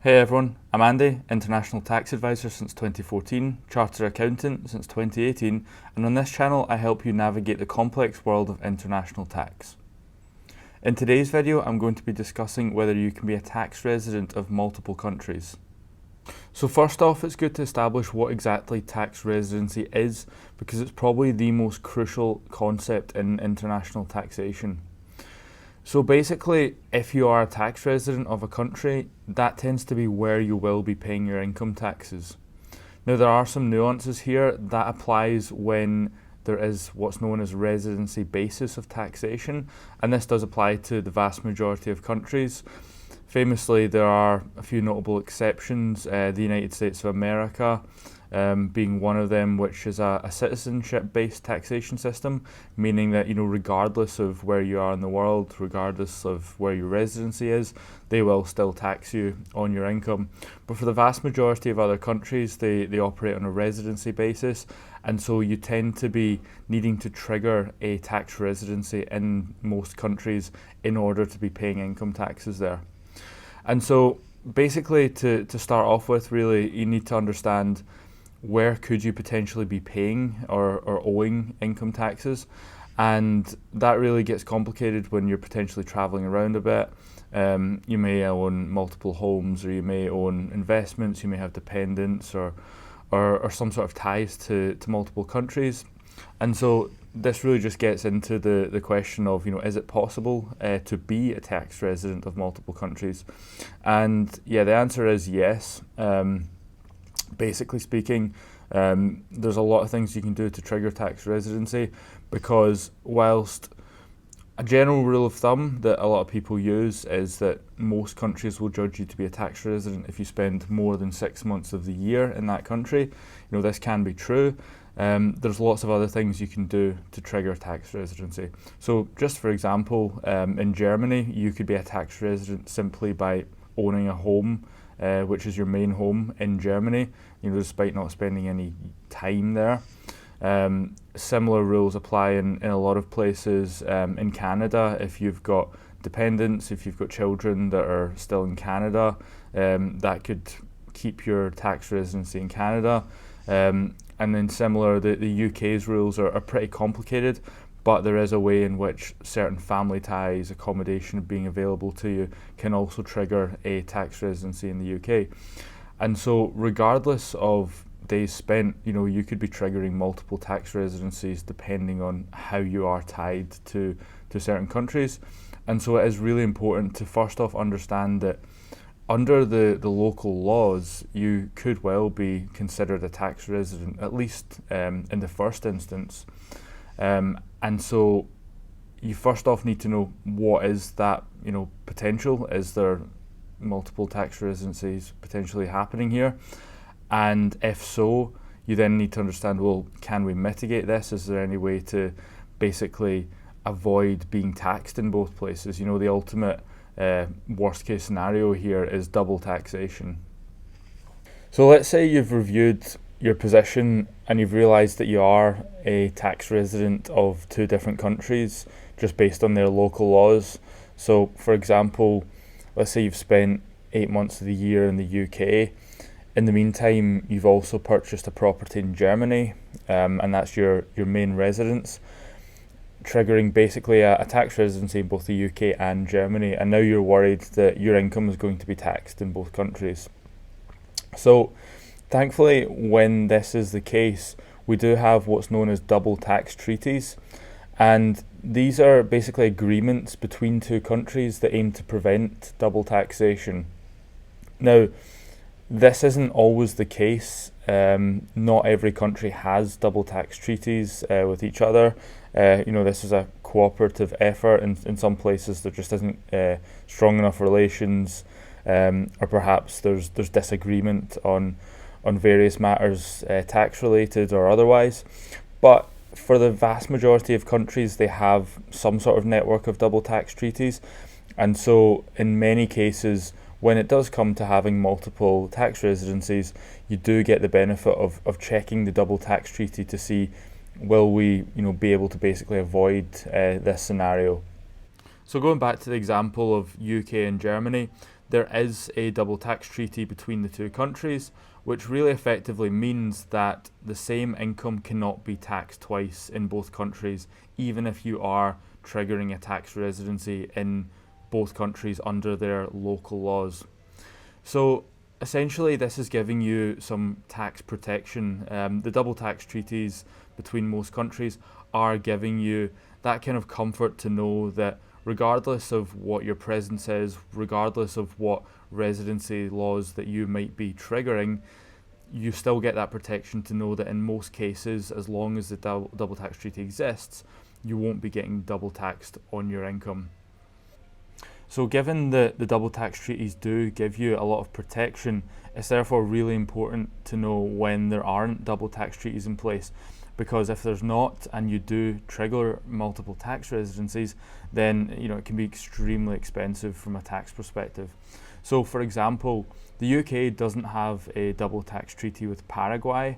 Hey everyone, I'm Andy, International Tax Advisor since 2014, Chartered Accountant since 2018, and on this channel I help you navigate the complex world of international tax. In today's video I'm going to be discussing whether you can be a tax resident of multiple countries. So first off, it's good to establish what exactly tax residency is, because it's probably the most crucial concept in international taxation. So basically, if you are a tax resident of a country, that tends to be where you will be paying your income taxes. Now there are some nuances here. That applies when there is what's known as residency basis of taxation, and this does apply to the vast majority of countries. Famously, there are a few notable exceptions, the United States of America being one of them, which is a citizenship-based taxation system, meaning that, regardless of where you are in the world, regardless of where your residency is, they will still tax you on your income. But for the vast majority of other countries, they operate on a residency basis, and so you tend to be needing to trigger a tax residency in most countries in order to be paying income taxes there. And so basically, to start off with, really, you need to understand where could you potentially be paying or owing income taxes. And that really gets complicated when you're potentially traveling around a bit. You may own multiple homes, or you may own investments, you may have dependents or some sort of ties to multiple countries. And so this really just gets into the question of, is it possible to be a tax resident of multiple countries? And yeah, the answer is yes. Basically speaking, there's a lot of things you can do to trigger tax residency, because whilst a general rule of thumb that a lot of people use is that most countries will judge you to be a tax resident if you spend more than 6 months of the year in that country. This can be true. There's lots of other things you can do to trigger tax residency. So just for example, in Germany, you could be a tax resident simply by owning a home, which is your main home in Germany, despite not spending any time there. Similar rules apply in a lot of places. In Canada, if you've got dependents, if you've got children that are still in Canada, that could keep your tax residency in Canada. And then similar, the UK's rules are pretty complicated, but there is a way in which certain family ties, accommodation being available to you can also trigger a tax residency in the UK. And so regardless of days spent, you could be triggering multiple tax residencies depending on how you are tied to certain countries. And so it is really important to first off understand that under the local laws, you could well be considered a tax resident, at least in the first instance. And so you first off need to know what is that, potential. Is there multiple tax residencies potentially happening here? And if so, you then need to understand, well, can we mitigate this? Is there any way to basically avoid being taxed in both places? The ultimate worst case scenario here is double taxation. So let's say you've reviewed your position and you've realised that you are a tax resident of two different countries just based on their local laws. So for example, let's say you've spent 8 months of the year in the UK. In the meantime, you've also purchased a property in Germany, and that's your main residence, triggering basically a tax residency in both the UK and Germany. And now you're worried that your income is going to be taxed in both countries. So thankfully, when this is the case, we do have what's known as double tax treaties. And these are basically agreements between two countries that aim to prevent double taxation. Now, this isn't always the case. Not every country has double tax treaties with each other. This is a cooperative effort. In some places, there just isn't strong enough relations, or perhaps there's disagreement on various matters, tax related or otherwise. But for the vast majority of countries, they have some sort of network of double tax treaties. And so in many cases, when it does come to having multiple tax residencies, you do get the benefit of checking the double tax treaty to see, will we be able to basically avoid this scenario. So going back to the example of UK and Germany, there is a double tax treaty between the two countries, which really effectively means that the same income cannot be taxed twice in both countries, even if you are triggering a tax residency in both countries under their local laws. So essentially, this is giving you some tax protection. The double tax treaties between most countries are giving you that kind of comfort to know that regardless of what your presence is, regardless of what residency laws that you might be triggering, you still get that protection to know that in most cases, as long as the double tax treaty exists, you won't be getting double taxed on your income. So given that the double tax treaties do give you a lot of protection, it's therefore really important to know when there aren't double tax treaties in place, because if there's not and you do trigger multiple tax residencies, then it can be extremely expensive from a tax perspective. So for example, the UK doesn't have a double tax treaty with Paraguay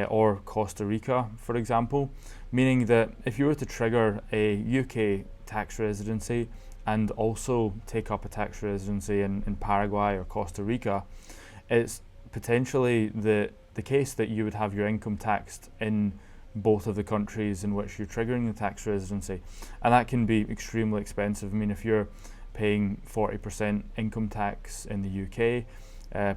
or Costa Rica, for example, meaning that if you were to trigger a UK tax residency and also take up a tax residency in Paraguay or Costa Rica, it's potentially the case that you would have your income taxed in both of the countries in which you're triggering the tax residency. And that can be extremely expensive. I mean, if you're paying 40% income tax in the UK,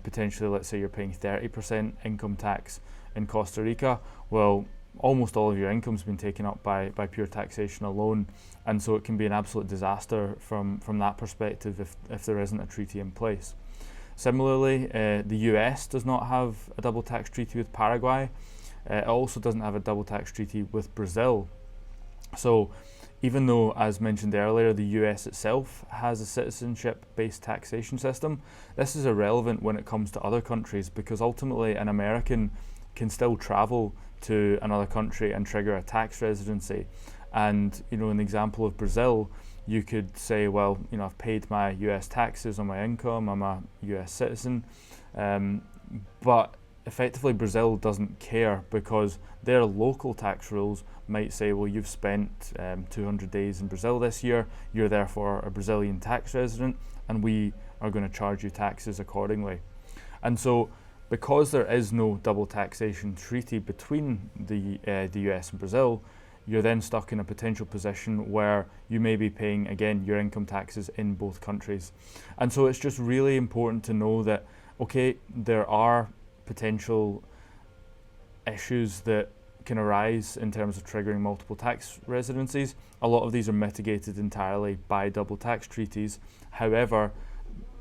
potentially let's say you're paying 30% income tax in Costa Rica, well, almost all of your income's been taken up by pure taxation alone, and so it can be an absolute disaster from that perspective if there isn't a treaty in place. Similarly, the US does not have a double tax treaty with Paraguay. It also doesn't have a double tax treaty with Brazil. So even though, as mentioned earlier, the US itself has a citizenship-based taxation system, this is irrelevant when it comes to other countries, because ultimately an American can still travel to another country and trigger a tax residency. And in the example of Brazil, you could say, well, I've paid my US taxes on my income, I'm a US citizen, but effectively Brazil doesn't care, because their local tax rules might say, well, you've spent 200 days in Brazil this year, you're therefore a Brazilian tax resident, and we are going to charge you taxes accordingly. And so because there is no double taxation treaty between the US and Brazil, you're then stuck in a potential position where you may be paying, again, your income taxes in both countries. And so it's just really important to know that, okay, there are potential issues that can arise in terms of triggering multiple tax residencies. A lot of these are mitigated entirely by double tax treaties. However,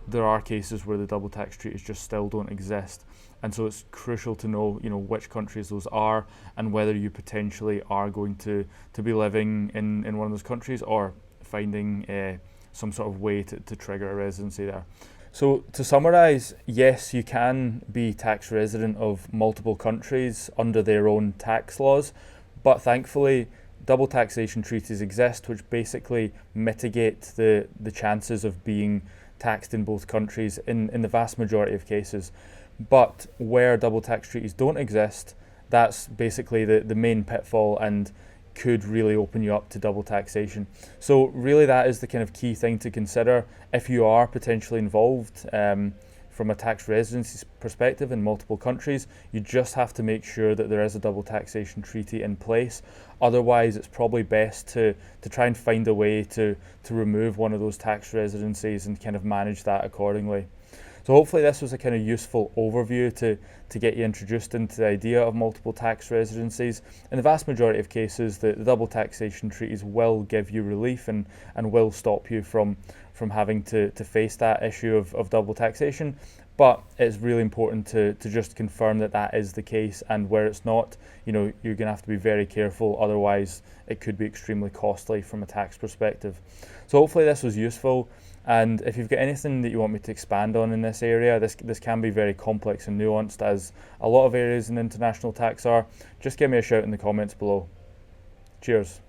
there are cases where the double tax treaties just still don't exist. And so it's crucial to know, which countries those are and whether you potentially are going to be living in one of those countries or finding some sort of way to trigger a residency there. So to summarise, yes, you can be tax resident of multiple countries under their own tax laws, but thankfully double taxation treaties exist, which basically mitigate the chances of being taxed in both countries in the vast majority of cases. But where double tax treaties don't exist, that's basically the main pitfall and could really open you up to double taxation. So really that is the kind of key thing to consider if you are potentially involved from a tax residency perspective in multiple countries. You just have to make sure that there is a double taxation treaty in place. Otherwise, it's probably best to try and find a way to remove one of those tax residencies and kind of manage that accordingly. So hopefully this was a kind of useful overview to get you introduced into the idea of multiple tax residencies. In the vast majority of cases, the double taxation treaties will give you relief and will stop you from having to face that issue of double taxation. But it's really important to just confirm that is the case, and where it's not, you're going to have to be very careful, otherwise it could be extremely costly from a tax perspective. So hopefully this was useful. And if you've got anything that you want me to expand on in this area, this can be very complex and nuanced, as a lot of areas in international tax are, just give me a shout in the comments below. Cheers.